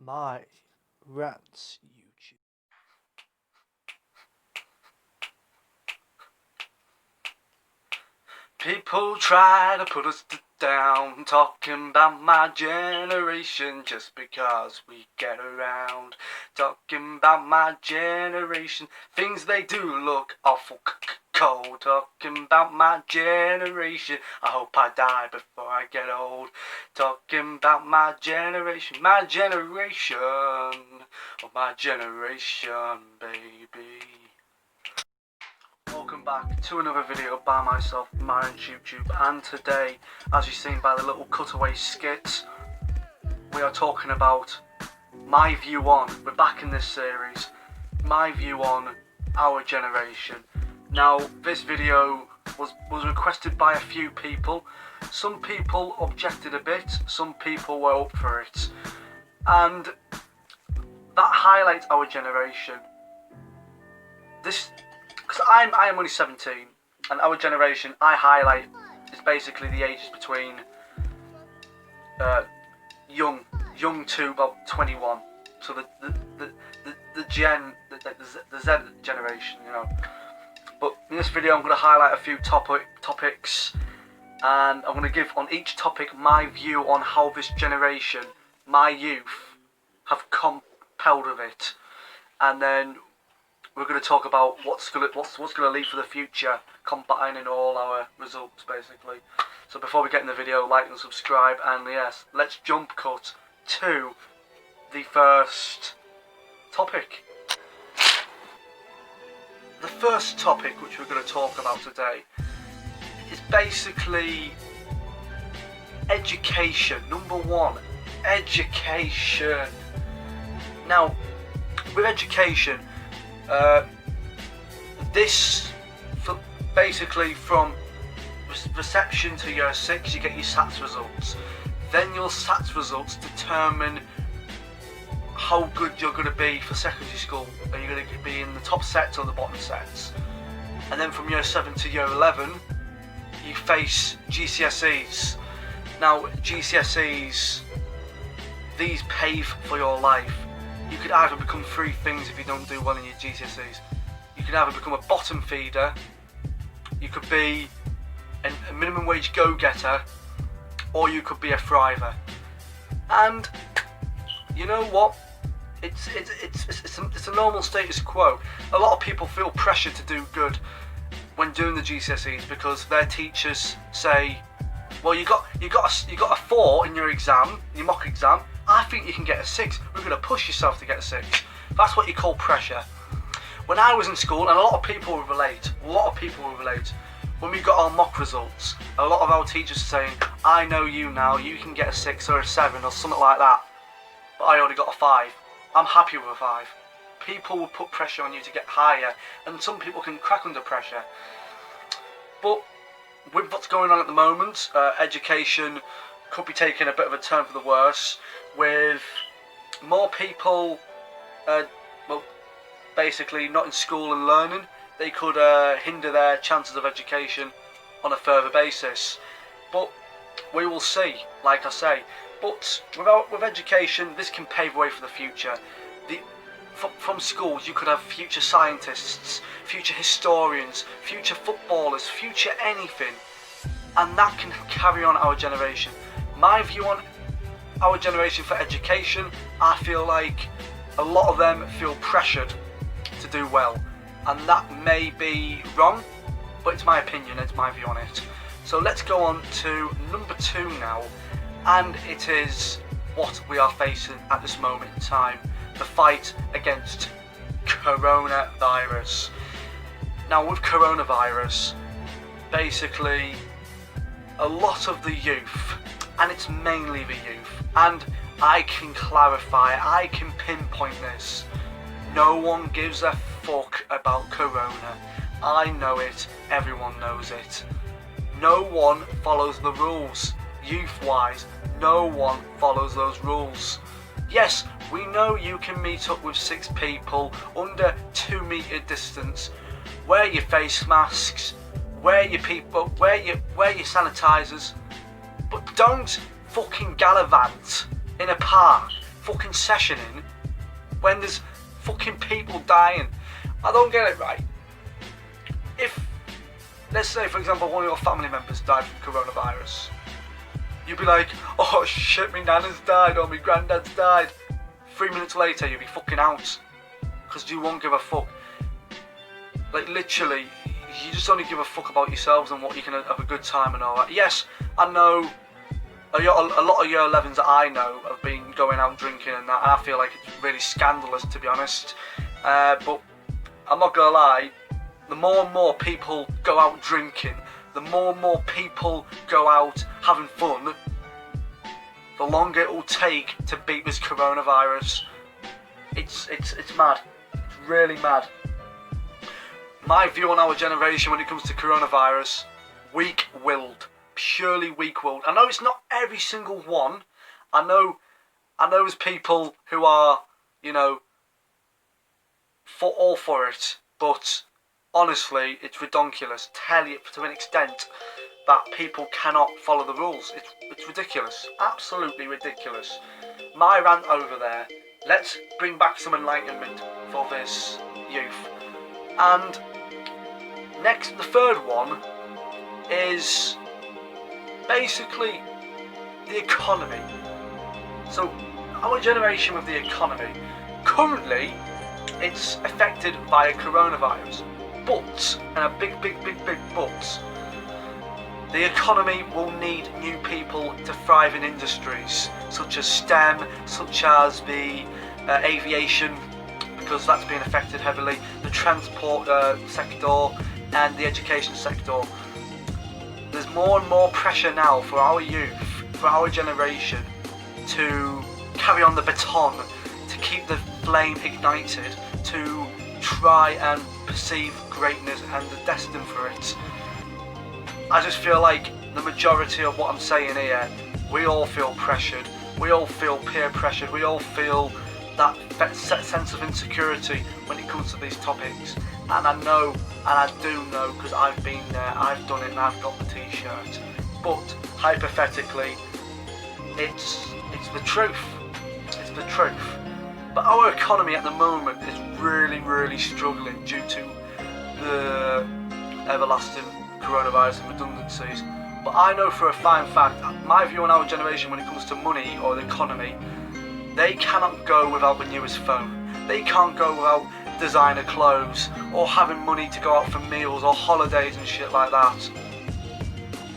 My rants YouTube. People try to put us down, talking about my generation just because we get around. Talking about my generation, things they do look awful cold. Talking about my generation, I hope I die before I get old. Talking about my generation, oh my generation, baby. Welcome back to another video by myself, Myron YouTube, and today, as you've seen by the little cutaway skits, we are talking about my view on, we're back in this series, my view on our generation. Now, this video was requested by a few people. Some people objected a bit, some people were up for it, and that highlights our generation. Because I'm only 17, and our generation I highlight is basically the ages between young to about 21. So the Z generation, you know. But in this video, I'm going to highlight a few topics, and I'm going to give on each topic my view on how this generation, my youth, have compelled of it, and then we're going to talk about what's going to lead for the future, combining all our results basically. So before we get in the video, like and subscribe, and yes, let's jump cut to the first topic. The first topic which we're going to talk about today is basically education. Number one, education. Now, with education, basically from reception to year 6 you get your SATs results. Then your SATs results determine how good you're going to be for secondary school. Are you going to be in the top sets or the bottom sets? And then from year 7 to year 11 you face GCSEs. Now GCSEs, these pave for your life. You could either become 3 things if you don't do well in your GCSEs. You could either become a bottom feeder, you could be a minimum wage go-getter, or you could be a thriver. And you know what? It's a normal status quo. A lot of people feel pressure to do good when doing the GCSEs because their teachers say, well, you got a 4 in your exam, your mock exam. I think you can get a 6. We're going to push yourself to get a 6. That's what you call pressure. When I was in school, and a lot of people will relate, when we got our mock results, a lot of our teachers were saying, I know you now, you can get a 6 or a 7 or something like that. But I only got a 5. I'm happy with a 5. People will put pressure on you to get higher, and some people can crack under pressure. But with what's going on at the moment, education could be taking a bit of a turn for the worse, with more people basically not in school and learning. They could hinder their chances of education on a further basis. But we will see, like I say. But with education, this can pave the way for the future. From schools, you could have future scientists, future historians, future footballers, future anything, and that can carry on our generation. My view on our generation for education, I feel like a lot of them feel pressured to do well, and that may be wrong, but it's my opinion, it's my view on it. So let's go on to number 2 now, and it is what we are facing at this moment in time, the fight against coronavirus. Now with coronavirus, basically a lot of the youth, and it's mainly the youth, and I can clarify, I can pinpoint this, no one gives a fuck about corona. I know it, everyone knows it. No one follows the rules, youth-wise, no one follows those rules. Yes, we know you can meet up with 6 people under 2 metre distance, wear your face masks, wear your sanitizers, but don't fucking gallivant in a park fucking session in when there's fucking people dying. I don't get it, right? If, let's say for example, one of your family members died from coronavirus, you'd be like, oh shit, my nana's died or my granddad's died. 3 minutes later you'll be fucking out, because you won't give a fuck. Like literally, you just only give a fuck about yourselves and what you can have a good time and all that. Yes, I know a lot of year 11s that I know have been going out drinking and that, and I feel like it's really scandalous, to be honest. But I'm not gonna lie, the more and more people go out drinking, the more and more people go out having fun, the longer it will take to beat this coronavirus. It's mad. It's really mad. My view on our generation when it comes to coronavirus, weak-willed. Purely weak-willed. I know it's not every single one. I know there's people who are, you know, all for it, but honestly, it's redonkulous. Tell you to an extent that people cannot follow the rules. It's ridiculous. Absolutely ridiculous. My rant over there. Let's bring back some enlightenment for this youth. And next, the third one is basically the economy. So, our generation with the economy, currently, it's affected by a coronavirus. But, and a big but, the economy will need new people to thrive in industries such as STEM, such as the aviation, because that's being affected heavily, the transport sector and the education sector. There's more and more pressure now for our youth, for our generation, to carry on the baton, to keep the flame ignited, to try and perceive greatness and are destined for it. I just feel like the majority of what I'm saying here, we all feel pressured, we all feel peer pressured, we all feel that sense of insecurity when it comes to these topics. And I know, and I do know, because I've been there, I've done it, and I've got the t-shirt. But hypothetically, it's the truth. It's the truth. But our economy at the moment is really struggling due to the everlasting coronavirus and redundancies. But I know for a fine fact, my view on our generation when it comes to money or the economy, they cannot go without the newest phone. They can't go without designer clothes or having money to go out for meals or holidays and shit like that.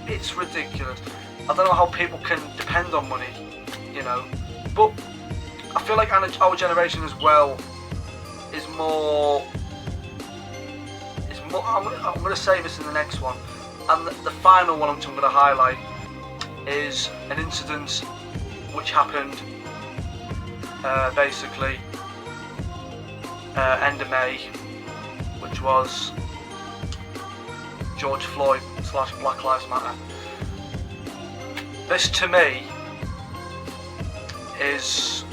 It's ridiculous. I don't know how people can depend on money, you know. But I feel like our generation as well is more. I'm going to say this in the next one, and the final one I'm going to highlight is an incident which happened basically end of May, which was George Floyd / Black Lives Matter. This to me is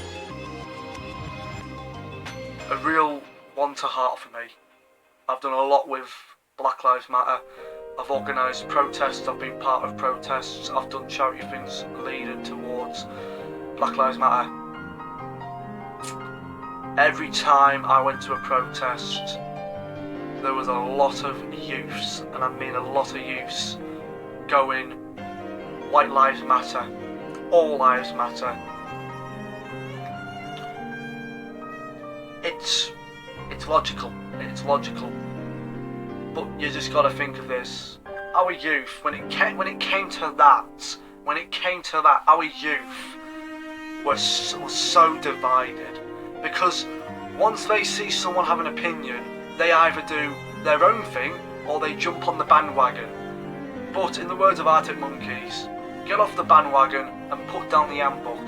a real one to heart for me. I've done a lot with Black Lives Matter. I've organised protests, I've been part of protests, I've done charity things leading towards Black Lives Matter. Every time I went to a protest, there was a lot of youths, and I mean a lot of youths, going, white lives matter, all lives matter. It's logical, but you just gotta think of this. Our youth, when it came to that, our youth was so divided, because once they see someone have an opinion, they either do their own thing or they jump on the bandwagon. But in the words of Arctic Monkeys, get off the bandwagon and put down the handbook.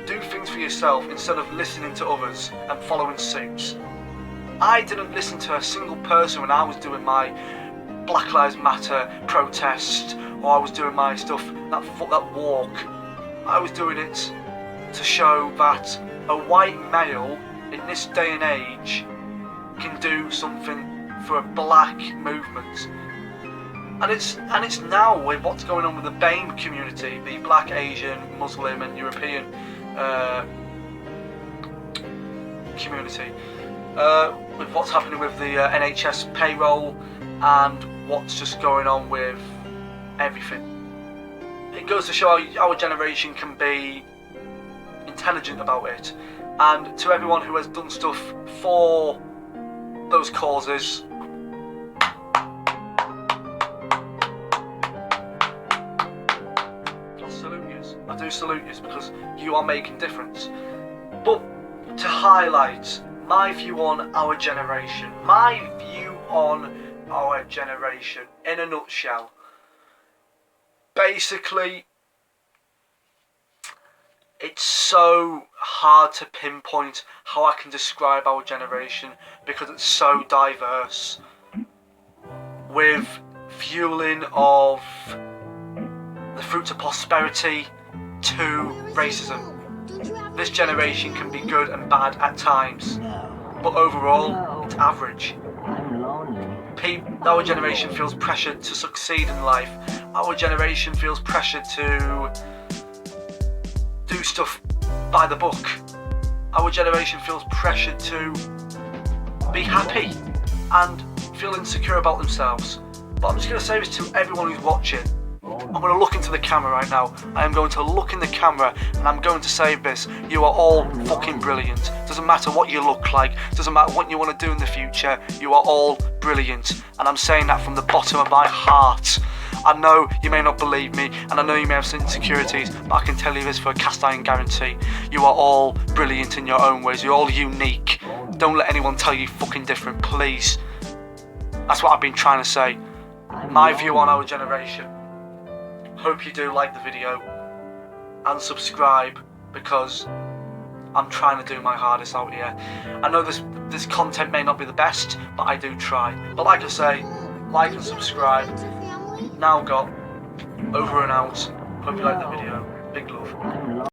Do things for yourself instead of listening to others and following suit. I didn't listen to a single person when I was doing my Black Lives Matter protest, or I was doing my stuff, that walk. I was doing it to show that a white male in this day and age can do something for a black movement. And it's now with what's going on with the BAME community, the Black, Asian, Muslim and European community. With what's happening with the NHS payroll and what's just going on with everything. It goes to show our generation can be intelligent about it. And to everyone who has done stuff for those causes, I salute you. I do salute you because you are making difference. But to highlight my view on our generation, in a nutshell, basically, it's so hard to pinpoint how I can describe our generation because it's so diverse, with fueling of the fruits of prosperity to racism. This generation can be good and bad at times, but overall, it's average. Our generation feels pressured to succeed in life. Our generation feels pressured to do stuff by the book. Our generation feels pressured to be happy and feel insecure about themselves. But I'm just going to say this to everyone who's watching. I'm going to look into the camera right now. I am going to look in the camera and I'm going to say this. You are all fucking brilliant. Doesn't matter what you look like. Doesn't matter what you want to do in the future. You are all brilliant. And I'm saying that from the bottom of my heart. I know you may not believe me, and I know you may have some insecurities, but I can tell you this for a cast iron guarantee. You are all brilliant in your own ways. You're all unique. Don't let anyone tell you fucking different, please. That's what I've been trying to say. My view on our generation. Hope you do like the video and subscribe because I'm trying to do my hardest out here. I know this content may not be the best, but I do try. But like I say, like and subscribe. Now got over and out. Hope you like the video. Big love.